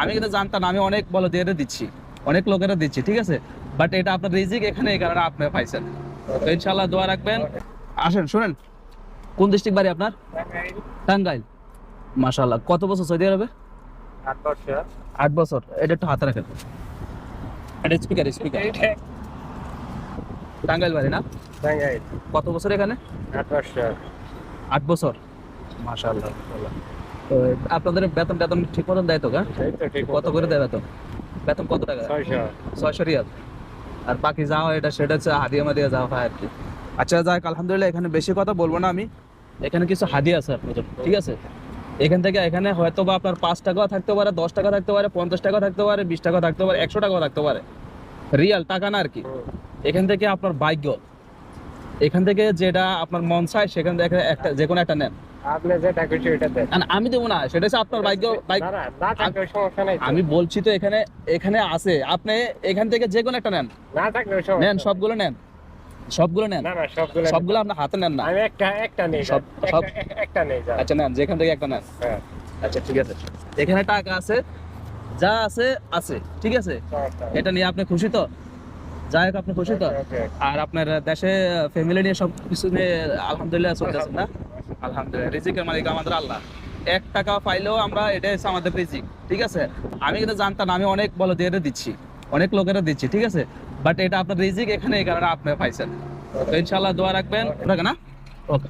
আমি কিন্তু জানতাম না, আমি অনেক বলদের দিচ্ছি, অনেক লোকেরা দিচ্ছি, ঠিক আছে, বাট এটা আপনার রিজিক, এখানে এই কারণে আপনি পাইছেন। তো ইনশাআল্লাহ দোয়া রাখবেন। আসেন শুনেন, কোন ডিস্ট্রিক্ট বাড়ি আপনার? টাঙ্গাইল। মাশাআল্লাহ। কত বছর সৌদি আরবে? 8 বছর। 8 বছর। এটা একটু হাতে রাখেন, এটা স্পিকার টাঙ্গাইল বাড়ি না? টাঙ্গাইল। কত বছর এখানে? 8 বছর। 8 বছর। মাশাআল্লাহ। তো আপনাদের বেতন টেতন ঠিক মতন দেয় তো? এই তো ঠিক কত করে দেয় বেতন? বেতন কত টাকা? 600 রিয়াল। আর বাকি যা হয় সেটা হচ্ছে হাদিয়া মাদিয়া যাওয়া হয় আর কি। আচ্ছা যাক, আলহামদুলিল্লাহ। এখানে বেশি কথা বলবো না আমি, এখানে কিছু হাদিয়া আছে আপনার জন্য, ঠিক আছে? এখান থেকে এখানে হয়তো বা আপনার 5 টাকাও থাকতে পারে, 10 টাকা থাকতে পারে, 50 টাকা থাকতে পারে, 20 টাকা থাকতে পারে, 100 টাকাও থাকতে পারে, রিয়াল টাকা না আর কি। এখান থেকে আপনার ভাগ্য, এখান থেকে যেটা আপনার মন চায় সেখান থেকে একটা যে কোনো একটা নেন। আপনি যেটা খুশি ওটা দেন। আমি দেবো না, সেটা হচ্ছে আপনার ভাগ্য। না থাকলে সমস্যা নাই। আমি বলছি তো এখানে এখানে আছে, আপনি এখান থেকে যে কোনো একটা নেন। না থাকলে সমস্যা নেন, সবগুলো নেন, সবগুলো নেন। না না সবগুলো সবগুলো আপনার হাতে নেন না, আমি একটা নেই। একটা নেই যা। আচ্ছা নেন, যেখান থেকে একটা নেন। হ্যাঁ আচ্ছা ঠিক আছে, এখানে টাকা আছে, যা আছে আছে, ঠিক আছে? এটা নিয়ে আপনি খুশি তো? যাই হোক, আপনি খুশি তো? আর আপনার দেশে ফ্যামিলি নিয়ে সব কিছু নিয়ে আলহামদুলিল্লাহ চলতেছে না? আলহামদুলিল্লাহ। রিজিকের মালিক আমাদের আল্লাহ। 1 টাকা পাইলেও আমরা, এটা হচ্ছে আমাদের রিজিক, ঠিক আছে? আমি কিন্তু জানতাম না, আমি অনেক বলদের দিচ্ছি, অনেক লোকেরা দিচ্ছি, ঠিক আছে, বাট এটা আপনার রিজিক, এখানে এই কারণে আপনি পাইছেন। তো ইনশাআল্লাহ দোয়া রাখবেন না? ওকে।